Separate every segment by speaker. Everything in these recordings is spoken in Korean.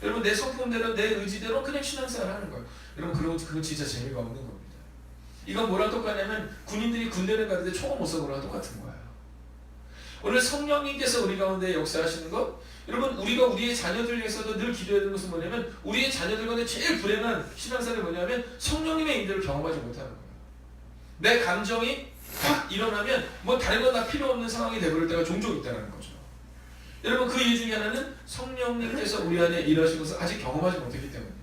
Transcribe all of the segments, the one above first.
Speaker 1: 여러분 내 성품대로 내 의지대로 그냥 신앙생활 하는 거예요. 여러분 그거 진짜 재미가 없는 겁니다. 이건 뭐랑 똑같냐면 군인들이 군대를 가는데 총을 못 쏘는 거랑 똑같은 거예요. 오늘 성령님께서 우리 가운데 역사하시는 것, 여러분 우리가 우리의 자녀들 위해서도 늘 기도해야 되는 것은 뭐냐면 우리의 자녀들 가운데 제일 불행한 신앙생활이 뭐냐면 성령님의 인도를 경험하지 못하는 거예요. 내 감정이 확 일어나면 뭐 다른 건 다 필요 없는 상황이 되버릴 때가 종종 있다는 거죠. 여러분 그 이유 중에 하나는 성령님께서 우리 안에 일하신 것을 아직 경험하지 못했기 때문이에요.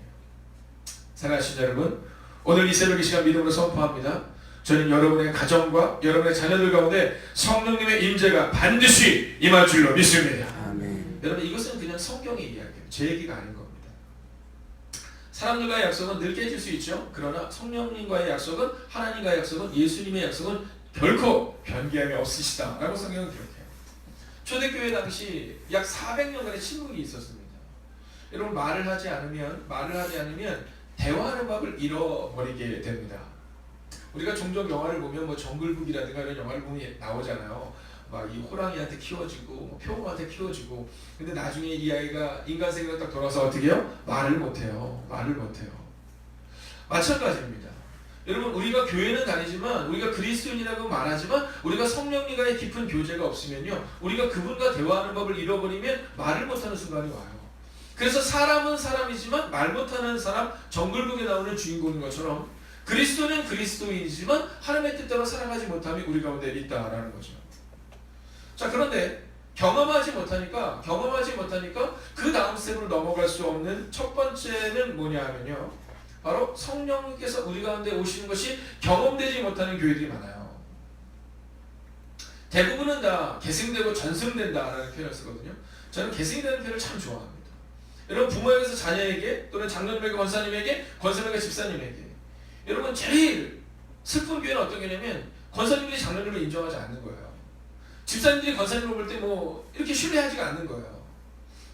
Speaker 1: 사랑하신 여러분, 오늘 이 새벽 이 시간 믿음으로 선포합니다. 저는 여러분의 가정과 여러분의 자녀들 가운데 성령님의 임재가 반드시 임할 줄로 믿습니다.
Speaker 2: 아멘.
Speaker 1: 여러분 이것은 그냥 성경의 이야기예요. 제 얘기가 아닌 겁니다. 사람들과의 약속은 늘 깨질 수 있죠. 그러나 성령님과의 약속은, 하나님과의 약속은, 예수님의 약속은 결코 변개함이 없으시다 라고 성경은 기록해요. 초대교회 당시 약 400년간의 침묵이 있었습니다. 여러분 말을 하지 않으면 대화하는 법을 잃어버리게 됩니다. 우리가 종종 영화를 보면 뭐 정글북이라든가 이런 영화를 보면 나오잖아요. 막 이 호랑이한테 키워지고 뭐 표범한테 키워지고, 근데 나중에 이 아이가 인간 세계로 딱 돌아서 어떻게 해요? 말을 못해요. 마찬가지입니다. 여러분 우리가 교회는 다니지만, 우리가 그리스도인이라고 말하지만 우리가 성령님과의 깊은 교제가 없으면요, 우리가 그분과 대화하는 법을 잃어버리면 말을 못하는 순간이 와요. 그래서 사람은 사람이지만 말 못하는 사람, 정글북에 나오는 주인공인 것처럼 그리스도는 그리스도인이지만 하나님의 뜻대로 살아가지 못함이 우리 가운데 있다라는 거죠. 자, 그런데 경험하지 못하니까 그 다음 스텝으로 넘어갈 수 없는 첫 번째는 뭐냐 하면요, 바로 성령님께서 우리 가운데 오시는 것이 경험되지 못하는 교회들이 많아요. 대부분은 다 계승되고 전승된다라는 표현을 쓰거든요. 저는 계승되는 표현을 참 좋아합니다. 여러분 부모에게서 자녀에게, 또는 장로님에게 권사님에게, 권사님에게 집사님에게, 여러분 제일 슬픈 교회는 어떤 교회냐면 권사님들이 장로님을 인정하지 않는 거예요. 집사님들이 권사님을 볼 때 뭐 이렇게 신뢰하지가 않는 거예요.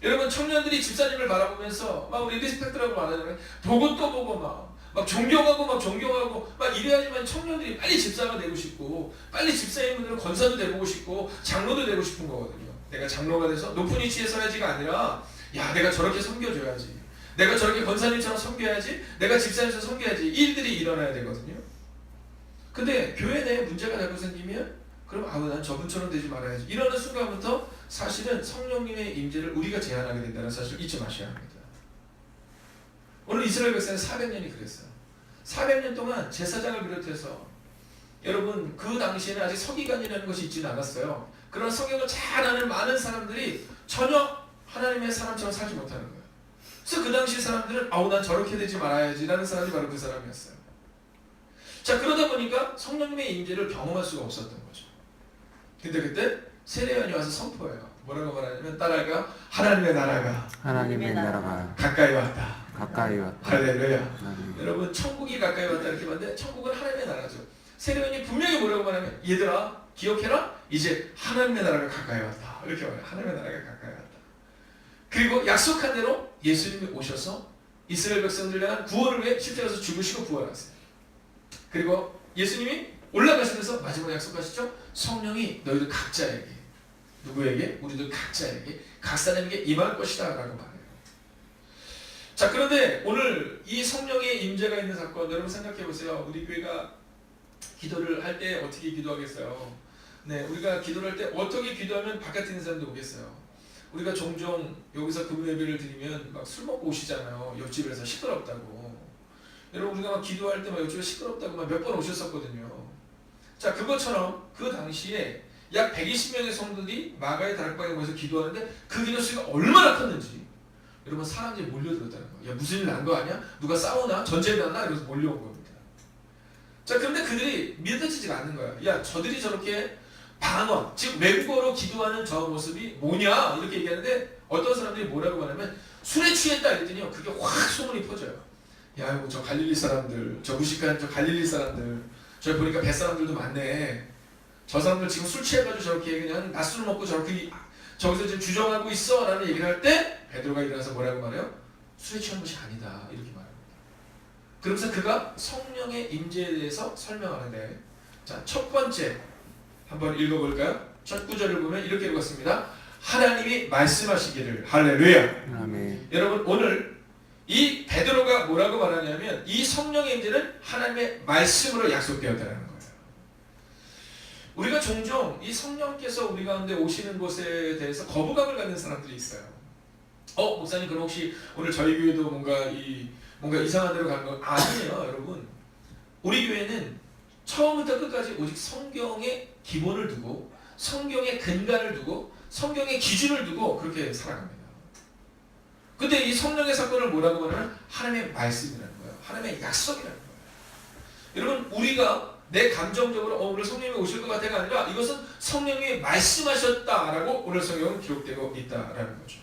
Speaker 1: 여러분 청년들이 집사님을 바라보면서 막 우리 리스펙트라고 말하잖아요. 보고 또 보고 막 존경하고 막 이래야지만 청년들이 빨리 집사가 되고 싶고, 빨리 집사님들은 권사도 되고 싶고 장로도 되고 싶은 거거든요. 내가 장로가 돼서 높은 위치에 서야지가 아니라, 야 내가 저렇게 섬겨줘야지, 내가 저렇게 권사님처럼 섬겨야지, 내가 집사님처럼 섬겨야지, 이 일들이 일어나야 되거든요. 근데 교회 내에 문제가 자꾸 생기면 그럼 난 저분처럼 되지 말아야지, 이러는 순간부터 사실은 성령님의 임재를 우리가 제한하게 된다는 사실을 잊지 마셔야 합니다. 오늘 이스라엘 백성은 400년이 그랬어요. 400년 동안 제사장을 비롯해서, 여러분 그 당시에는 아직 서기관이라는 것이 있지는 않았어요. 그런 성경을 잘 아는 많은 사람들이 전혀 하나님의 사람처럼 살지 못하는 거예요. 그래서 그 당시 사람들은 난 저렇게 되지 말아야지 라는 사람이 바로 그 사람이었어요. 자, 그러다 보니까 성령님의 임재를 경험할 수가 없었던 거죠. 근데 그때 세례요한이 와서 선포해요. 뭐라고 말하냐면, 따라가 하나님의 나라가 가까이 왔다. 할렐루야. 여러분 천국이 가까이 왔다 이렇게 봤는데, 천국은 하나님의 나라죠. 세례요한이 분명히 뭐라고 말하면, 얘들아 기억해라, 이제 하나님의 나라가 가까이 왔다 이렇게 말해요. 하나님의 나라가 가까이 왔다. 그리고 약속한 대로 예수님이 오셔서 이스라엘 백성들 향한 구원을 위해 십자가에서 죽으시고 부활하세요. 그리고 예수님이 올라가시면서 마지막 약속하시죠. 성령이 너희들 각자에게, 누구에게? 우리들 각자에게, 각 사람에게 임할 것이다 라고 말해요. 자, 그런데 오늘 이 성령의 임재가 있는 사건, 여러분 생각해 보세요. 우리 교회가 기도를 할 때 어떻게 기도하겠어요? 네, 우리가 기도를 할 때 어떻게 기도하면 바깥에 있는 사람도 오겠어요? 우리가 종종 여기서 금요 예배를 드리면 막 술 먹고 오시잖아요. 옆집에서 시끄럽다고. 여러분 우리가 막 기도할 때 막 옆집에 시끄럽다고 막 몇 번 오셨었거든요. 자, 그것처럼 그 당시에 약 120명의 성도들이 마가의 다락방에 모여서 기도하는데 그 기도 수가 얼마나 컸는지, 여러분 사람들이 몰려들었다는 거예요. 야 무슨 일 난 거 아니야? 누가 싸우나? 전쟁 났나? 이러면서 몰려온 겁니다. 자, 그런데 그들이 믿어지지가 않는 거야. 야 저들이 저렇게 방언, 즉 외국어로 기도하는 저 모습이 뭐냐 이렇게 얘기하는데, 어떤 사람들이 뭐라고 말하면 술에 취했다 이랬더니요, 그게 확 소문이 퍼져요. 야 뭐 저 갈릴리 사람들, 저 무식한 저 갈릴리 사람들, 저기 보니까 뱃사람들도 많네. 저 사람들 지금 술 취해가지고 저렇게 그냥 낮술 먹고 저렇게 저기서 지금 주정하고 있어 라는 얘기를 할 때, 베드로가 일어나서 뭐라고 말해요? 술에 취한 것이 아니다 이렇게 말합니다. 그러면서 그가 성령의 임재에 대해서 설명하는데, 자, 첫 번째 한번 읽어볼까요? 첫 구절을 보면 이렇게 읽었습니다. 하나님이 말씀하시기를. 할렐루야.
Speaker 2: 아멘.
Speaker 1: 여러분 오늘 뭐냐면 이 성령의 임재는 하나님의 말씀으로 약속되었다는 거예요. 우리가 종종 이 성령께서 우리 가운데 오시는 것에 대해서 거부감을 갖는 사람들이 있어요. 목사님 그럼 혹시 오늘 저희 교회도 뭔가 이상한 데로 가는 거 아니에요, 여러분. 우리 교회는 처음부터 끝까지 오직 성경의 기본을 두고 성경의 근간을 두고 성경의 기준을 두고 그렇게 살아갑니다. 근데 이 성령의 사건을 뭐라고 하냐면 하나님의 말씀이라는 거예요. 하나님의 약속이라는 거예요. 여러분 우리가 내 감정적으로 오늘 성령이 오실 것 같아가 아니라 이것은 성령이 말씀하셨다라고 오늘 성경은 기록되고 있다라는 거죠.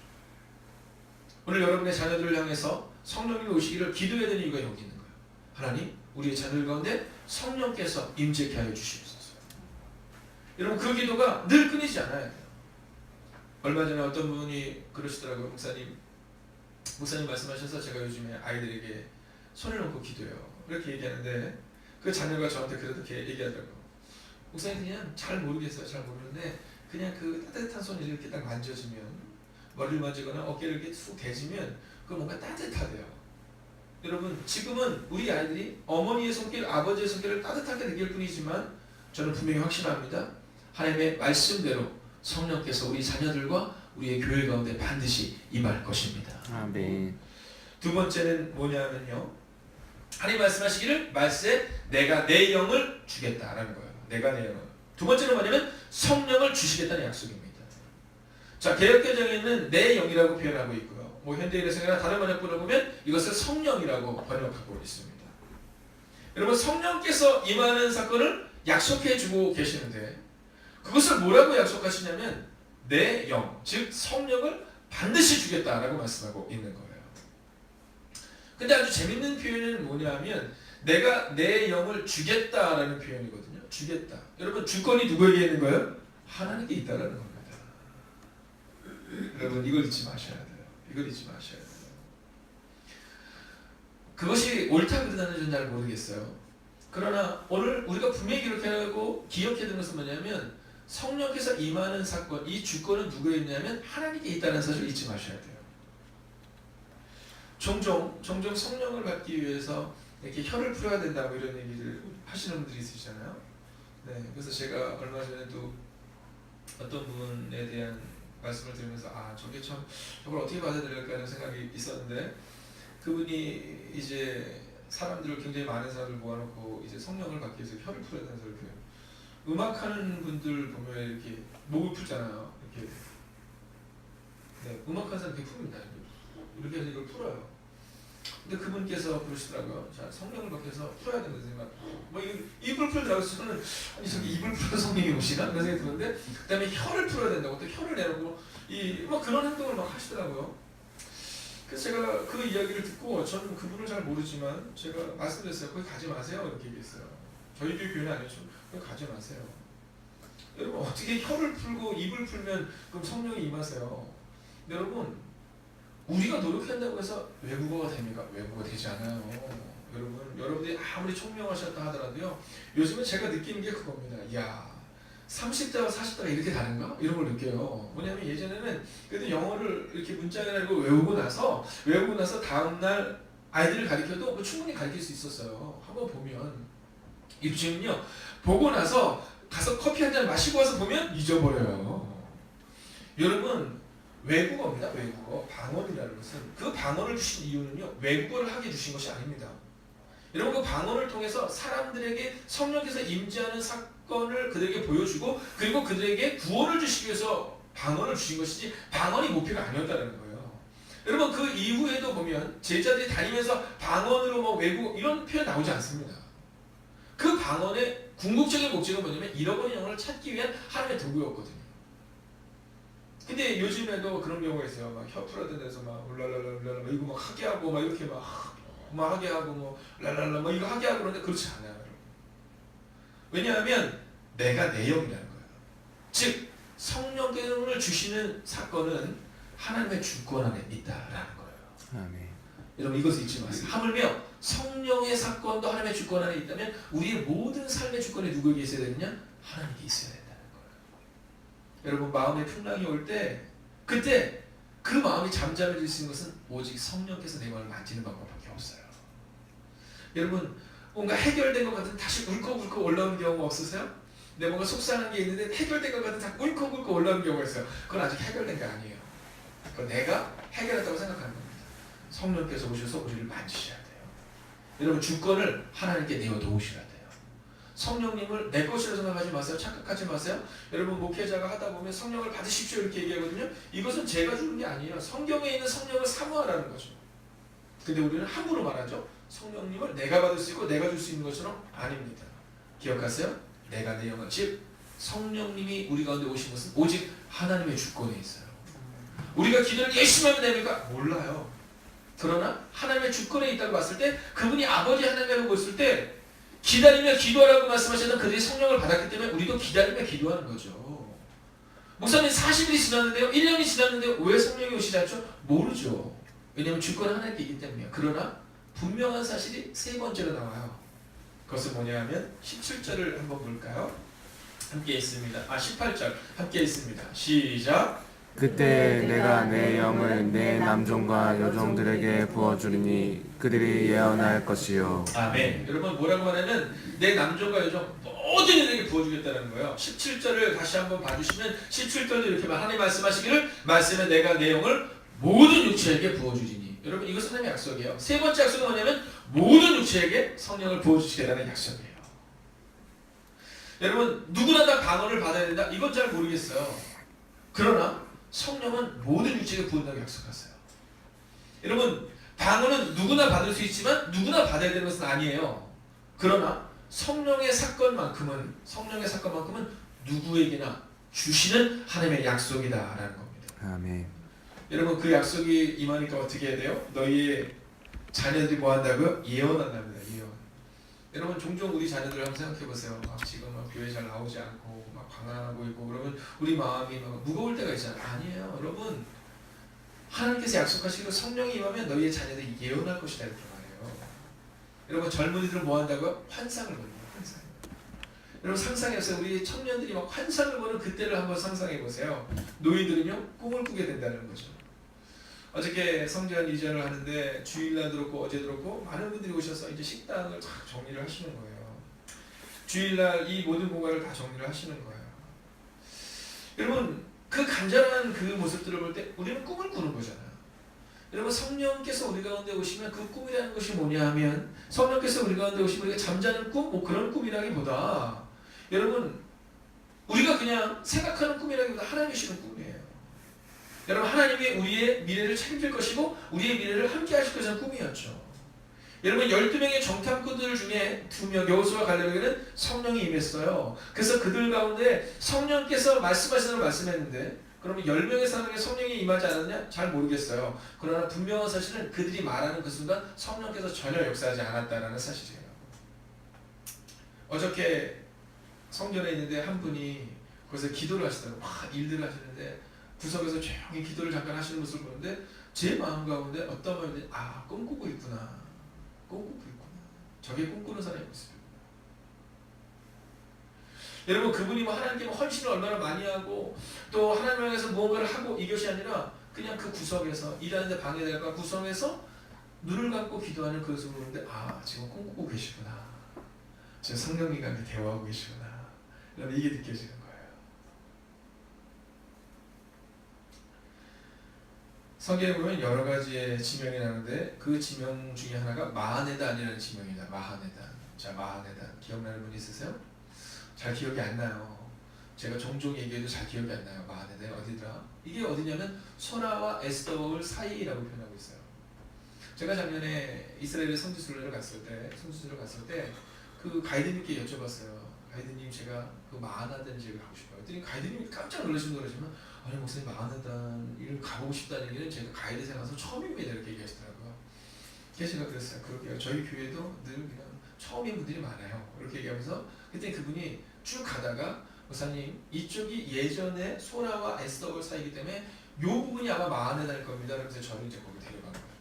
Speaker 1: 오늘 여러분의 자녀들을 향해서 성령이 오시기를 기도해야 되는 이유가 여기 있는 거예요. 하나님 우리의 자녀들 가운데 성령께서 임재케 하여 주시옵소서. 여러분 그 기도가 늘 끊이지 않아야 돼요. 얼마 전에 어떤 분이 그러시더라고요. 목사님 말씀하셔서 제가 요즘에 아이들에게 손을 얹고 기도해요. 이렇게 얘기하는데 그 자녀가 저한테 그렇게 얘기하더라고요. 목사님 그냥 잘 모르겠어요. 잘 모르는데 그냥 그 따뜻한 손을 이렇게 딱 만져주면 머리를 만지거나 어깨를 이렇게 툭 대지면 그 뭔가 따뜻하대요. 여러분 지금은 우리 아이들이 어머니의 손길, 아버지의 손길을 따뜻하게 느낄 뿐이지만 저는 분명히 확신합니다. 하나님의 말씀대로 성령께서 우리 자녀들과 우리의 교회 가운데 반드시 임할 것입니다.
Speaker 2: 아멘.
Speaker 1: 두 번째는 뭐냐면요. 하나님 말씀하시기를 말세 내가 내 영을 주겠다라는 거예요. 내가 내 영을. 두 번째는 뭐냐면 성령을 주시겠다는 약속입니다. 자, 개역개정에는 내 영이라고 표현하고 있고요. 현대인의 다른 번역본을 보면 이것을 성령이라고 번역하고 있습니다. 여러분 성령께서 임하는 사건을 약속해주고 계시는데 그것을 뭐라고 약속하시냐면 내 영, 즉 성령을 반드시 주겠다라고 말씀하고 있는 거예요. 근데 아주 재밌는 표현은 뭐냐면 내가 내 영을 주겠다라는 표현이거든요. 주겠다. 여러분 주권이 누구에게 있는 거예요? 하나님께 있다라는 겁니다. 여러분 이걸 잊지 마셔야 돼요. 이걸 잊지 마셔야 돼요. 그것이 옳다 그르다는 잘 모르겠어요. 그러나 오늘 우리가 분명히 기록하고 기억해야 되는 것은 뭐냐면 성령께서 임하는 사건, 이 주권은 누구에 있냐면 하나님께 있다는 사실을 잊지 마셔야 돼요. 종종 성령을 받기 위해서 이렇게 혀를 풀어야 된다고 이런 얘기를 하시는 분들이 있으시잖아요. 네, 그래서 제가 얼마 전에도 어떤 분에 대한 말씀을 들으면서 저게 참 저걸 어떻게 받아야 될까 하는 생각이 있었는데 그분이 이제 사람들을 굉장히 많은 사람을 모아놓고 이제 성령을 받기 위해서 혀를 풀어야 된다는 소리를 해요. 음악하는 분들 보면 이렇게 목을 풀잖아요. 이렇게 음악하는 사람 이렇게 풉니다. 이렇게 해서 이걸 풀어요. 근데 그분께서 그러시더라고요. 자, 성령을 받기 위해서 풀어야 된다는 생각. 입을 풀자고 해서는 아니 저기 입을 풀어 성령이 오시나? 그런 생각이 드는데 그 다음에 혀를 풀어야 된다고 또 혀를 내놓고 그런 행동을 막 하시더라고요. 그래서 제가 그 이야기를 듣고 저는 그분을 잘 모르지만 제가 말씀드렸어요. 거기 가지 마세요. 이렇게 얘기했어요. 저희 교회는 아니죠. 거기 가지 마세요. 여러분 어떻게 혀를 풀고 입을 풀면 그럼 성령이 임하세요. 여러분 우리가 노력한다고 해서 외국어가 됩니까? 외국어가 되지 않아요. 여러분들이 아무리 총명하셨다 하더라도요. 요즘은 제가 느끼는 게 그겁니다. 이야 30대와 40대가 이렇게 다른가? 이런 걸 느껴요. 뭐냐면 예전에는 그래도 영어를 이렇게 문장이나 이거 외우고 나서 다음날 아이들을 가르쳐도 충분히 가르칠 수 있었어요. 한번 보면 요즘은요 보고 나서 가서 커피 한 잔 마시고 와서 보면 잊어버려요. 여러분 외국어입니다. 외국어. 방언이라는 것은 그 방언을 주신 이유는요. 외국어를 하게 주신 것이 아닙니다. 여러분 그 방언을 통해서 사람들에게 성령께서 임재하는 사건을 그들에게 보여주고 그리고 그들에게 구원을 주시기 위해서 방언을 주신 것이지 방언이 목표가 아니었다는 거예요. 여러분 그 이후에도 보면 제자들이 다니면서 방언으로 외국어 이런 표현 나오지 않습니다. 그 방언의 궁극적인 목적은 뭐냐면 잃어버린 영혼을 찾기 위한 하나님의 도구였거든요. 근데 요즘에도 그런 경우가 있어요. 막 혀 풀어야 데서 막 랄랄랄랄 이거 막 하게 하고 막 이렇게 막 하게 하고 랄랄라 이거 하게 하고 그러는데 그렇지 않아요. 여러분. 왜냐하면 내가 내 영이라는 거예요. 즉 성령을 주시는 사건은 하나님의 주권 안에 있다라는 거예요.
Speaker 2: 아멘.
Speaker 1: 여러분 이것을 잊지 마세요. 하물며 성령의 사건도 하나님의 주권 안에 있다면 우리의 모든 삶의 주권이 누구에게 있어야 되느냐? 하나님께 있어야 된다는 거예요. 여러분 마음의 풍랑이 올 때 그때 그 마음이 잠잠해질 수 있는 것은 오직 성령께서 내 마음을 만지는 방법밖에 없어요. 여러분 뭔가 해결된 것 같은 다시 울컥울컥 올라오는 경우 없으세요? 내 뭔가 속상한 게 있는데 해결된 것 같은 자꾸 울컥울컥 올라오는 경우가 있어요. 그건 아직 해결된 게 아니에요. 그건 내가 해결했다고 생각하는 겁니다. 성령께서 오셔서 우리를 만지셔야 돼요. 여러분 주권을 하나님께 내어 놓으셔야 돼요. 성령님을 내 것이라고 생각하지 마세요. 착각하지 마세요. 여러분 목회자가 하다 보면 성령을 받으십시오 이렇게 얘기하거든요. 이것은 제가 주는 게 아니에요. 성경에 있는 성령을 사모하라는 거죠. 근데 우리는 함부로 말하죠. 성령님을 내가 받을 수 있고 내가 줄 수 있는 것처럼 아닙니다. 기억하세요? 내가 내 영혼, 즉 성령님이 우리 가운데 오신 것은 오직 하나님의 주권에 있어요. 우리가 기도를 열심히 하면 됩니까? 몰라요. 그러나 하나님의 주권에 있다고 봤을 때 그분이 아버지 하나님이라고 봤을 때 기다리며 기도하라고 말씀하셨던 그들이 성령을 받았기 때문에 우리도 기다리며 기도하는 거죠. 목사님 40일이 지났는데요. 1년이 지났는데요. 왜 성령이 오시지 않죠? 모르죠. 왜냐하면 주권은 하나님께 있기 때문이에요. 그러나 분명한 사실이 세 번째로 나와요. 그것은 뭐냐 하면 17절을 한번 볼까요? 함께 있습니다. 18절 함께 있습니다. 시작.
Speaker 2: 그때 내가 내 영을 내 남종과 여종들에게 부어주리니 그들이 예언할 것이요.
Speaker 1: 아멘. 여러분 뭐라고 말하면 내 남종과 여종 모든 이들에게 부어주겠다는 거예요. 17절을 다시 한번 봐주시면 17절도 이렇게 하나님 말씀하시기를 말씀에 내가 내 영을 모든 육체에게 부어주리니. 여러분 이것은 하나님의 약속이에요. 세 번째 약속은 뭐냐면 모든 육체에게 성령을 부어주시겠다는 약속이에요. 여러분 누구나 다 방언을 받아야 된다? 이건 잘 모르겠어요. 그러나 성령은 모든 육체에게 부은다고 약속하세요. 여러분 방언은 누구나 받을 수 있지만 누구나 받아야 되는 것은 아니에요. 그러나 성령의 사건만큼은 누구에게나 주시는 하나님의 약속이다라는 겁니다.
Speaker 2: 아멘.
Speaker 1: 여러분 그 약속이 임하니까 어떻게 해야 돼요? 너희의 자녀들이 뭐 한다고요? 예언한답니다. 예언. 여러분 종종 우리 자녀들 한번 생각해 보세요. 지금 막 교회 잘 나오지 않고 막 방황하고 있고 그러면 우리 마음이 막 무거울 때가 있잖아요. 아니에요. 여러분 하나님께서 약속하시기로 성령이 임하면 너희의 자녀들이 예언할 것이다 이렇게 말해요. 여러분 젊은이들은 뭐 한다고요? 환상을 보는 거예요. 환상. 여러분 상상해보세요. 우리 청년들이 막 환상을 보는 그때를 한번 상상해 보세요. 노인들은요 꿈을 꾸게 된다는 거죠. 어저께 성전 이전을 하는데 주일날도 그렇고 어제도 그렇고 많은 분들이 오셔서 이제 식당을 다 정리를 하시는 거예요. 주일날 이 모든 공간을 다 정리를 하시는 거예요. 여러분 그 간절한 그 모습들을 볼 때 우리는 꿈을 꾸는 거잖아요. 여러분 성령께서 우리 가운데 오시면 그 꿈이라는 것이 뭐냐 하면 성령께서 우리 가운데 오시면 우리가 잠자는 꿈? 뭐 그런 꿈이라기보다 여러분 우리가 그냥 생각하는 꿈이라기보다 하나님이 주시는 꿈이에요. 여러분 하나님이 우리의 미래를 책임질 것이고 우리의 미래를 함께 하실 것이라는 꿈이었죠. 여러분 12명의 정탐꾼들 중에 2명 여호수아와 갈렙에게는 성령이 임했어요. 그래서 그들 가운데 성령께서 말씀하시는 걸 말씀했는데 그러면 10명의 사람에게 성령이 임하지 않았냐? 잘 모르겠어요. 그러나 분명한 사실은 그들이 말하는 그 순간 성령께서 전혀 역사하지 않았다는 사실이에요. 어저께 성전에 있는데 한 분이 거기서 기도를 하시더라고요. 막 일들을 하시는데 구석에서 조용히 기도를 잠깐 하시는 모습을 보는데 제 마음 가운데 어떤 마음이 꿈꾸고 있구나. 꿈꾸고 있구나. 저게 꿈꾸는 사람의 모습이구나. 여러분 그분이 뭐 하나님께 헌신을 얼마나 많이 하고 또 하나님을 위해서 무언가를 하고 이것이 아니라 그냥 그 구석에서 일하는데 방해될까 구석에서 눈을 감고 기도하는 그 모습을 보는데 지금 꿈꾸고 계시구나. 지금 성령님과 함께 대화하고 계시구나. 여러분 이게 느껴지는 거예요. 성경에 보면 여러 가지의 지명이 나오는데 그 지명 중에 하나가 마하네단이라는 지명이다. 마하네단. 자, 마하네단 기억나는 분 있으세요? 잘 기억이 안 나요. 제가 종종 얘기해도 잘 기억이 안 나요. 마하네단 어디더라? 이게 어디냐면 소라와 에스더울 사이라고 표현하고 있어요. 제가 작년에 이스라엘에 선지순례를 갔을 때 그 가이드님께 여쭤봤어요. 가이드님 제가 그 마하네단 지역을 가고 싶어요. 그랬더니 가이드님이 깜짝 놀라시는 거라지만 아니 목사님 마하네단 일 가보고 싶다는 얘기는 제가 가이드 생활에서 처음입니다 이렇게 얘기하시더라고요. 그래서 제가 그랬어요. 그러게요. 저희 교회도 늘 그냥 처음인 분들이 많아요. 이렇게 얘기하면서 그때 그분이 쭉 가다가 목사님 이쪽이 예전에 소라와 에스더울 사이이기 때문에 이 부분이 아마 마하네단일 겁니다. 그래서 저를 이제 거기 데려간 거예요.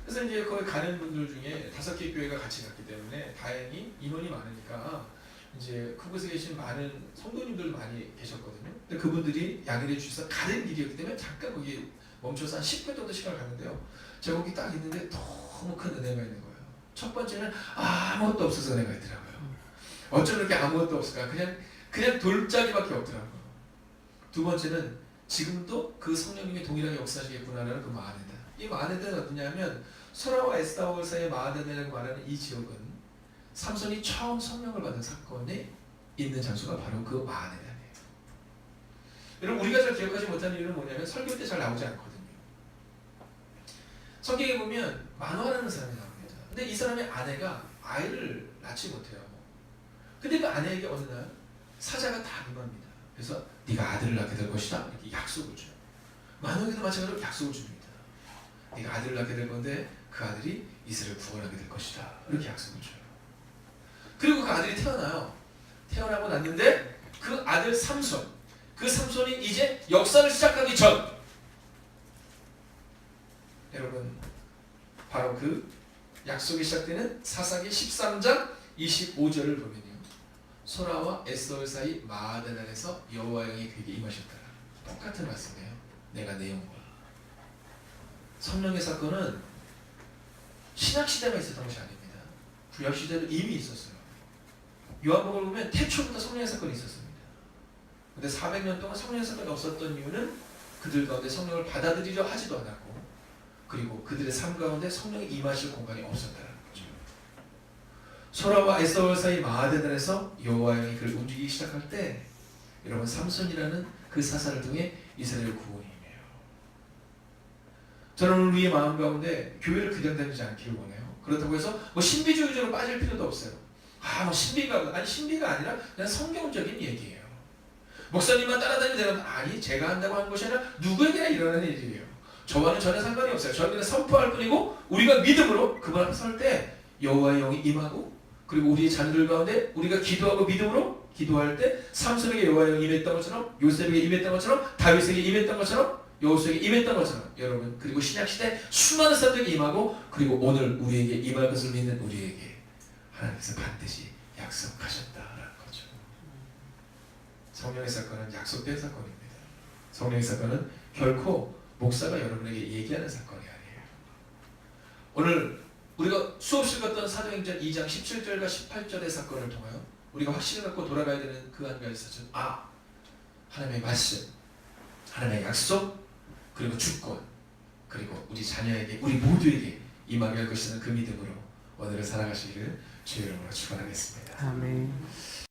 Speaker 1: 그래서 이제 거기 가는 분들 중에 5개 교회가 같이 갔기 때문에 다행히 인원이 많으니까 이제 그곳에 계신 많은 성도님들도 많이 계셨거든요. 근데 그분들이 양해해 주셔서 가는 길이었기 때문에 잠깐 거기 멈춰서 한 10분 정도 시간을 갔는데요. 제가 거기 딱 있는데 너무 큰 은혜가 있는 거예요. 첫 번째는 아무것도 없어서 내가 있더라고요. 어쩜 이렇게 아무것도 없을까? 그냥 돌짜기밖에 없더라고요. 두 번째는 지금도 그 성령님이 동일하게 역사하시겠구나라는 그 마하네다. 이 마하네다는 어떠냐면 소라와 에스타올 사이의 마하네다라고 말하는 이 지역은 삼손이 처음 성령을 받은 사건에 있는 장소가 바로 그 마하네다예요. 여러분 우리가 잘 기억하지 못하는 이유는 뭐냐면 설교 때 잘 나오지 않거든요. 성경에 보면 마노아라는 사람이 나옵니다. 근데 이 사람의 아내가 아이를 낳지 못해요. 근데 그 아내에게 어느 날 사자가 다 임합니다. 그래서 네가 아들을 낳게 될 것이다 이렇게 약속을 줘요. 마노아에게도 마찬가지로 약속을 줍니다. 네가 아들을 낳게 될 건데 그 아들이 이스라엘을 구원하게 될 것이다 이렇게 약속을 줘요. 그리고 그 아들이 태어나요. 태어나고 났는데 그 아들 삼손, 그 삼손이 이제 역사를 시작하기 전, 여러분 바로 그 약속이 시작되는 사사기 13장 25절을 보면요, 소라와 에스더엘 사이 마하네단에서 여호와 영이 그에게 임하셨더라. 똑같은 말씀이에요. 내가 내 영과. 성령의 사건은 신약 시대만 있었던 것이 아닙니다. 구약 시대도 이미 있었어요. 요한복음을 보면 태초부터 성령의 사건이 있었습니다. 근데 400년 동안 성령의 사건이 없었던 이유는 그들 가운데 성령을 받아들이려 하지도 않았고, 그리고 그들의 삶 가운데 성령이 임하실 공간이 없었다는 거죠. 소라와 에스더엘 사이 마하네단에서 여호와 영이 그를 움직이기 시작할 때, 여러분 삼손이라는 그 사사를 통해 이스라엘 구원이 임해요. 저는 우리의 마음 가운데 교회를 그냥 다니지 않기를 원해요. 그렇다고 해서 뭐 신비주의적으로 빠질 필요도 없어요. 뭐 신비가 아니라 그냥 성경적인 얘기예요. 목사님만 따라다니면 되는, 아니 제가 한다고 하는 것이 아니라 누구에게나 일어나는 일이에요. 저와는 전혀 상관이 없어요. 저희는 선포할 뿐이고, 우리가 믿음으로 그분 앞에 설 때 여호와의 영이 임하고, 그리고 우리의 자녀들 가운데 우리가 기도하고 믿음으로 기도할 때 삼손에게 여호와의 영이 임했던 것처럼, 요셉에게 임했던 것처럼, 다윗에게 임했던 것처럼, 여호수에게 임했던 것처럼, 여러분 그리고 신약시대 수많은 사람들에게 임하고, 그리고 오늘 우리에게 임할 것을 믿는 우리에게 하나님께서 반드시 약속하셨다라는 거죠. 성령의 사건은 약속된 사건입니다. 성령의 사건은 결코 목사가 여러분에게 얘기하는 사건이 아니에요. 오늘 우리가 수없이 읽었던 사도행전 2장 17절과 18절의 사건을 통하여 우리가 확신을 갖고 돌아가야 되는 그 한 가지 사실, 하나님의 말씀, 하나님의 약속, 그리고 주권, 그리고 우리 자녀에게, 우리 모두에게 임하게 할 것이라는 그 믿음으로 오늘을 살아가시기를 주의 이름으로 축원하겠습니다.
Speaker 2: 아멘.